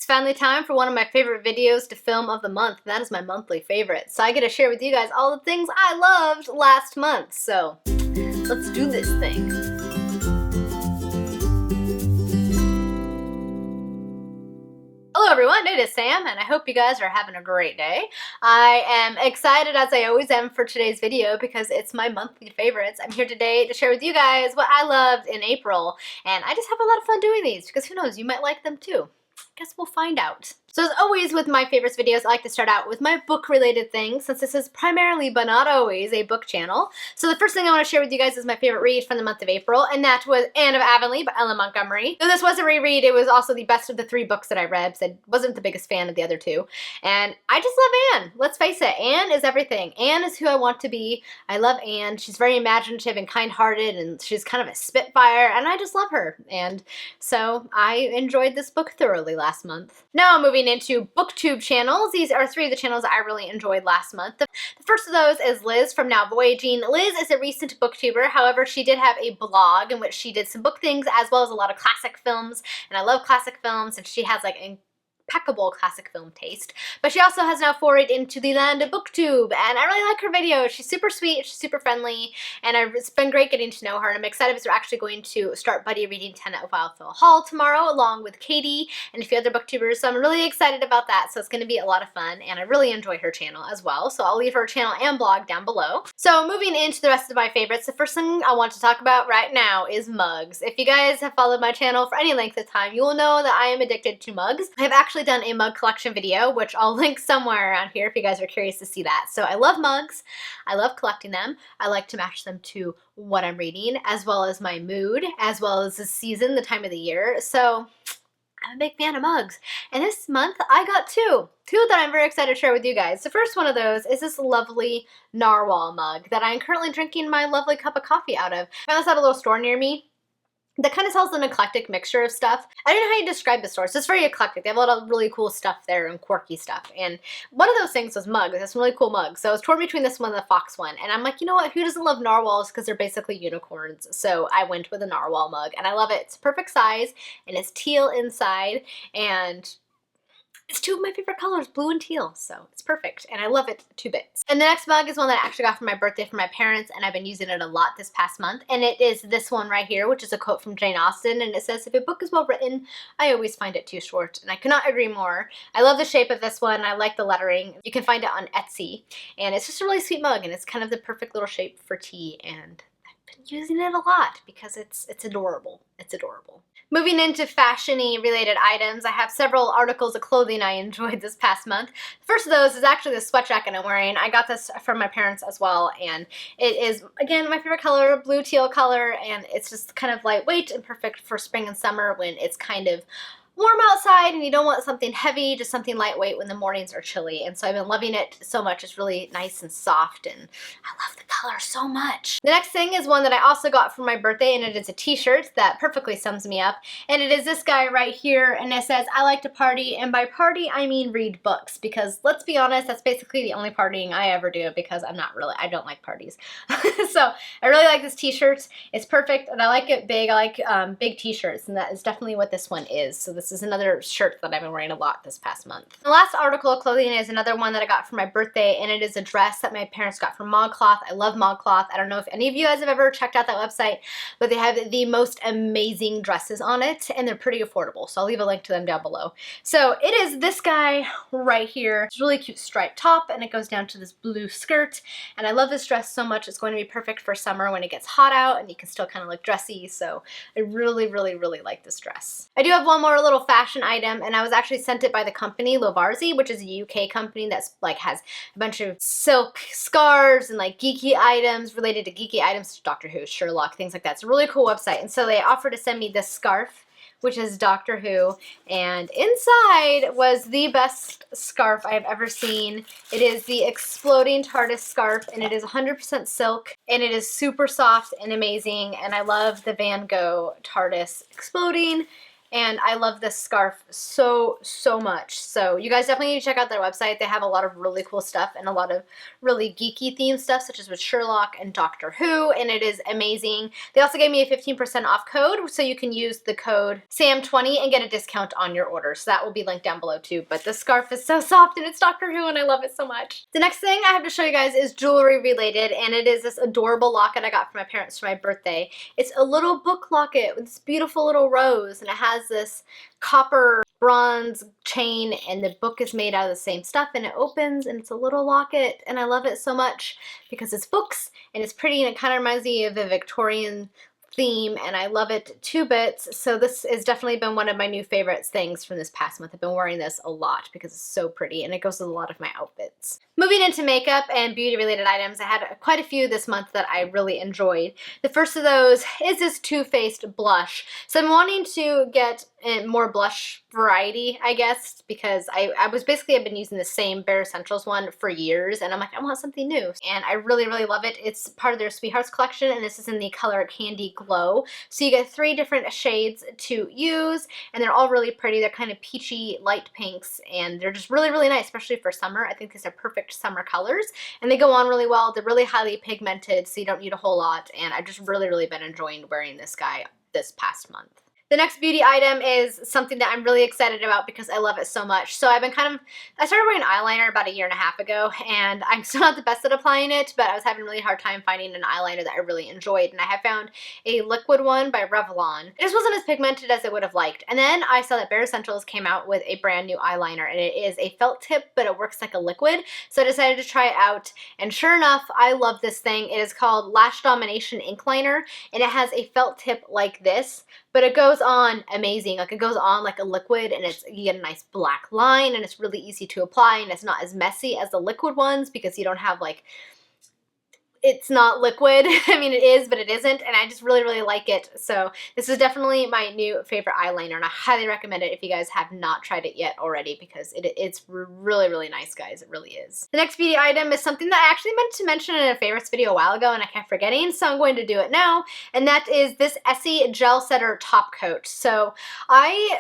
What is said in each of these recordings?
It's finally time for one of my favorite videos to film of the month. That is my monthly favorite. So I get to share with you guys all the things I loved last month. So let's do this thing. Hello everyone, it is Sam, and I hope you guys are having a great day. I am excited, as I always am, for today's video because it's my monthly favorites. I'm here today to share with you guys what I loved in April, and I just have a lot of fun doing these because who knows, you might like them too. Guess we'll find out. So as always with my favorites videos, I like to start out with my book-related things, since this is primarily, but not always, a book channel. So the first thing I want to share with you guys is my favorite read from the month of April, and that was Anne of Avonlea by Ellen Montgomery. Though this was a reread, it was also the best of the 3 books that I read, so I wasn't the biggest fan of the other 2. And I just love Anne. Let's face it, Anne is everything. Anne is who I want to be. I love Anne. She's very imaginative and kind-hearted, and she's kind of a spitfire, and I just love her. And so I enjoyed this book thoroughly last month. Now moving into Booktube channels. These are 3 of the channels I really enjoyed last month. The first of those is Liz from Now Voyaging. Liz is a recent booktuber, however she did have a blog in which she did some book things as well as a lot of classic films, and I love classic films, and she has like impeccable classic film taste. But she also has now forayed into the land of booktube, and I really like her videos. She's super sweet, she's super friendly, and it's been great getting to know her, and I'm excited because we're actually going to start buddy reading Tenet of Wildfell Hall tomorrow along with Katie and a few other booktubers, so I'm really excited about that. So it's going to be a lot of fun, and I really enjoy her channel as well, so I'll leave her channel and blog down below. So moving into the rest of my favorites, the first thing I want to talk about right now is mugs. If you guys have followed my channel for any length of time, you will know that I am addicted to mugs. I've actually done a mug collection video, which I'll link somewhere around here if you guys are curious to see that. So I love mugs. I love collecting them. I like to match them to what I'm reading, as well as my mood, as well as the season, the time of the year. So I'm a big fan of mugs. And this month I got two that I'm very excited to share with you guys. The first one of those is this lovely narwhal mug that I'm currently drinking my lovely cup of coffee out of. I found this at a little store near me that kind of sells an eclectic mixture of stuff. I don't know how you describe the store. So it's very eclectic. They have a lot of really cool stuff there and quirky stuff. And one of those things was mugs. It's some really cool mugs. So I was torn between this one and the fox one. And I'm like, you know what? Who doesn't love narwhals? Because they're basically unicorns. So I went with a narwhal mug. And I love it. It's perfect size. And it's teal inside. And it's 2 of my favorite colors, blue and teal, so it's perfect, and I love it 2 bits. And the next mug is one that I actually got for my birthday from my parents, and I've been using it a lot this past month, and it is this one right here, which is a quote from Jane Austen, and it says, "If a book is well written, I always find it too short," and I could not agree more. I love the shape of this one. I like the lettering. You can find it on Etsy, and it's just a really sweet mug, and it's kind of the perfect little shape for tea, and I've been using it a lot because it's adorable. It's adorable. Moving into fashion-y related items, I have several articles of clothing I enjoyed this past month. The first of those is actually the sweat jacket I'm wearing. I got this from my parents as well, and it is, again, my favorite color, blue teal color, and it's just kind of lightweight and perfect for spring and summer when it's kind of warm outside and you don't want something heavy, just something lightweight when the mornings are chilly. And so I've been loving it so much. It's really nice and soft, and I love the color so much. The next thing is one that I also got for my birthday, and it is a t-shirt that perfectly sums me up. And it is this guy right here, and it says, "I like to party," and by party I mean read books, because let's be honest, that's basically the only partying I ever do, because I don't like parties. So I really like this t-shirt. It's perfect, and I like it big. I like big t-shirts, and that is definitely what this one is. So this is another shirt that I've been wearing a lot this past month. The last article of clothing is another one that I got for my birthday, and it is a dress that my parents got from ModCloth. I love ModCloth. I don't know if any of you guys have ever checked out that website, but they have the most amazing dresses on it, and they're pretty affordable, so I'll leave a link to them down below. So it is this guy right here. It's a really cute striped top, and it goes down to this blue skirt, and I love this dress so much. It's going to be perfect for summer when it gets hot out, and you can still kind of look dressy, so I really, really, really like this dress. I do have one more little fashion item, and I was actually sent it by the company Lovarzi, which is a UK company that's like has a bunch of silk scarves and like geeky items related to geeky items, Doctor Who, Sherlock, things like that. It's a really cool website, and so they offered to send me this scarf, which is Doctor Who, and inside was the best scarf I've ever seen. It is the Exploding TARDIS scarf, and it is 100% silk, and it is super soft and amazing, and I love the Van Gogh TARDIS exploding. and I love this scarf so much. So you guys definitely need to check out their website. They have a lot of really cool stuff and a lot of really geeky themed stuff, such as with Sherlock and Doctor Who, and it is amazing. They also gave me a 15% off code, so you can use the code SAM20 and get a discount on your order. So that will be linked down below too. But this scarf is so soft and it's Doctor Who and I love it so much. The next thing I have to show you guys is jewelry related, and it is this adorable locket I got from my parents for my birthday. It's a little book locket with this beautiful little rose, and it has this copper bronze chain, and the book is made out of the same stuff, and it opens and it's a little locket, and I love it so much because it's books and it's pretty, and it kind of reminds me of a Victorian theme, and I love it 2 bits. So this has definitely been one of my new favorites things from this past month. I've been wearing this a lot because it's so pretty and it goes with a lot of my outfits. Moving into makeup and beauty related items, I had quite a few this month that I really enjoyed. The first of those is this Too Faced blush. So I'm wanting to get more blush variety, I guess, because I've been using the same Bare Essentials one for years, and I'm like, I want something new, and I really love it. It's part of their Sweethearts collection, and this is in the color Candy Glow. So you get 3 different shades to use, and they're all really pretty. They're kind of peachy light pinks, and they're just really nice, especially for summer. I think these are perfect summer colors, and they go on really well. They're really highly pigmented, so you don't need a whole lot, and I've just really been enjoying wearing this guy this past month. The next beauty item is something that I'm really excited about because I love it so much. So I started wearing eyeliner about 1.5 years ago, and I'm still not the best at applying it, but I was having a really hard time finding an eyeliner that I really enjoyed, and I have found a liquid one by Revlon. It just wasn't as pigmented as I would have liked. And then I saw that Bare Essentials came out with a brand new eyeliner, and it is a felt tip, but it works like a liquid. So I decided to try it out, and sure enough, I love this thing. It is called Lash Domination Ink Liner, and it has a felt tip like this, but it goes on amazing. Like, it goes on like a liquid, and you get a nice black line, and it's really easy to apply, and it's not as messy as the liquid ones because you don't have it's not liquid. I mean, it is, but it isn't, and I just really like it. So this is definitely my new favorite eyeliner, and I highly recommend it if you guys have not tried it yet already, because it's really nice, guys. It really is. The next beauty item is something that I actually meant to mention in a favorites video a while ago, and I kept forgetting, so I'm going to do it now, and that is this Essie Gel Setter Top Coat. So I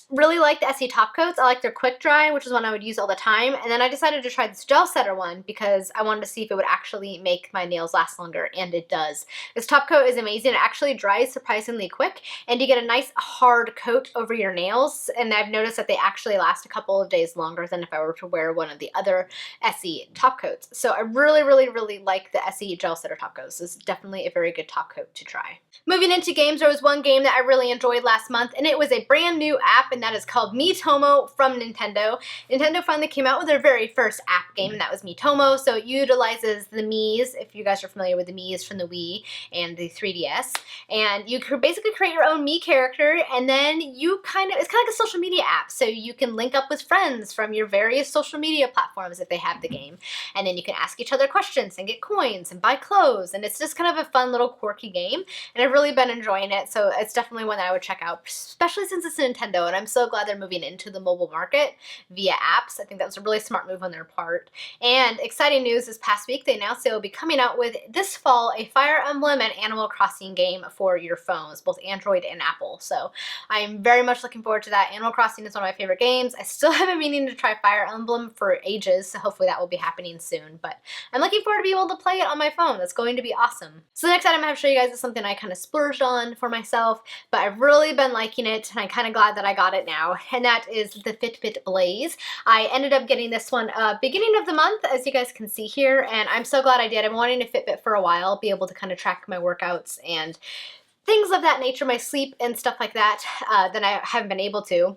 really like the Essie top coats. I like their quick dry, which is one I would use all the time, and then I decided to try this gel setter one because I wanted to see if it would actually make my nails last longer, and it does. This top coat is amazing. It actually dries surprisingly quick, and you get a nice hard coat over your nails, and I've noticed that they actually last a couple of days longer than if I were to wear one of the other Essie top coats. So I really like the Essie gel setter top coats. This is definitely a very good top coat to try. Moving into games, there was one game that I really enjoyed last month, and it was a brand new app, and that is called Miitomo from Nintendo. Nintendo finally came out with their very first app game, and that was Miitomo. So it utilizes the Miis, if you guys are familiar with the Miis from the Wii and the 3DS, and you could basically create your own Mii character, and then it's kind of like a social media app, so you can link up with friends from your various social media platforms if they have the game, and then you can ask each other questions and get coins and buy clothes, and it's just kind of a fun little quirky game, and I've really been enjoying it. So it's definitely one that I would check out, especially since it's Nintendo, and I'm so glad they're moving into the mobile market via apps. I think that was a really smart move on their part. And exciting news, this past week they announced they will be coming out with this fall a Fire Emblem and Animal Crossing game for your phones, both Android and Apple. So I'm very much looking forward to that. Animal Crossing is one of my favorite games. I still have been meaning to try Fire Emblem for ages, so hopefully that will be happening soon. But I'm looking forward to being able to play it on my phone. That's going to be awesome. So the next item I have to show you guys is something I kind of splurged on for myself, but I've really been liking it, and I'm kind of glad that I got it now, and that is the Fitbit Blaze. I ended up getting this one beginning of the month, as you guys can see here, and I'm so glad I did. I've been wanting a Fitbit for a while, be able to kind of track my workouts and things of that nature, my sleep and stuff like that, that I haven't been able to.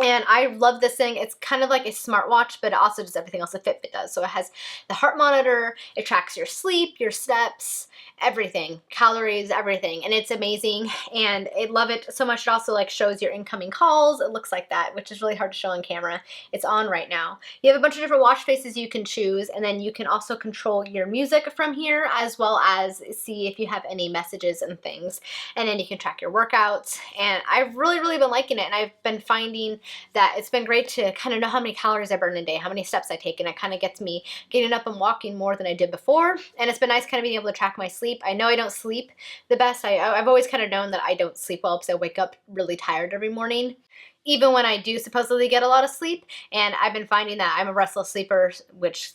And I love this thing. It's kind of like a smartwatch, but it also does everything else a Fitbit does. So it has the heart monitor, it tracks your sleep, your steps, everything, calories, everything, and it's amazing, and I love it so much. It also shows your incoming calls. It looks like that, which is really hard to show on camera. It's on right now. You have a bunch of different watch faces you can choose, and then you can also control your music from here, as well as see if you have any messages and things, and then you can track your workouts, and I've really been liking it, and I've been finding routine that it's been great to kind of know how many calories I burn in a day, how many steps I take, and it kind of gets me getting up and walking more than I did before. And it's been nice kind of being able to track my sleep. I know I don't sleep the best. I've always kind of known that I don't sleep well because I wake up really tired every morning, even when I do supposedly get a lot of sleep. And I've been finding that I'm a restless sleeper, which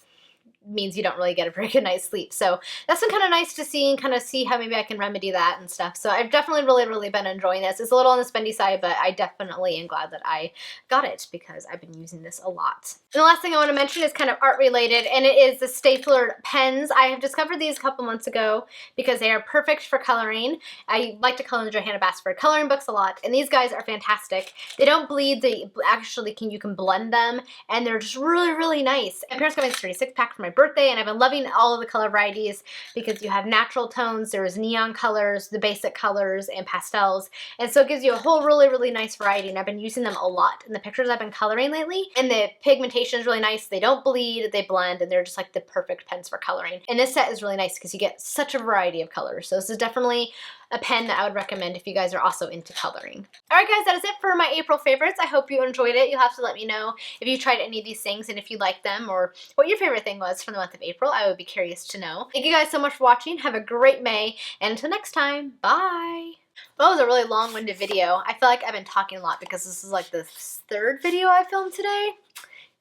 means you don't really get a very good night's sleep. So that's been kind of nice to see and kind of see how maybe I can remedy that and stuff. So I've definitely really been enjoying this. It's a little on the spendy side, but I definitely am glad that I got it because I've been using this a lot. And the last thing I want to mention is kind of art related, and it is the stapler pens. I have discovered these a couple months ago because they are perfect for coloring. I like to color in the Johanna Basford coloring books a lot, and these guys are fantastic. They don't bleed. They actually you can blend them, and they're just really nice. My parents got me this 36 pack for my birthday, and I've been loving all of the color varieties because you have natural tones, there's neon colors, the basic colors, and pastels, and so it gives you a whole really nice variety, and I've been using them a lot in the pictures I've been coloring lately. And the pigmentation is really nice. They don't bleed, they blend, and they're just like the perfect pens for coloring. And this set is really nice because you get such a variety of colors. So this is definitely a pen that I would recommend if you guys are also into coloring. All right, guys, that is it for my April favorites. I hope you enjoyed it. You'll have to let me know if you tried any of these things and if you like them or what your favorite thing was from the month of April. I would be curious to know. Thank you guys so much for watching. Have a great May, and until next time, bye. Well, that was a really long-winded video. I feel like I've been talking a lot because this is like the third video I filmed today.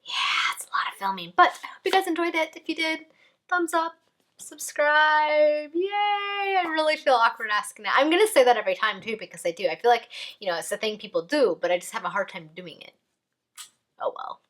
Yeah, it's a lot of filming, but I hope you guys enjoyed it. If you did, thumbs up, subscribe, yay! I really feel awkward asking that. I'm gonna say that every time too because I do. I feel like, you know, it's the thing people do, but I just have a hard time doing it. Oh well.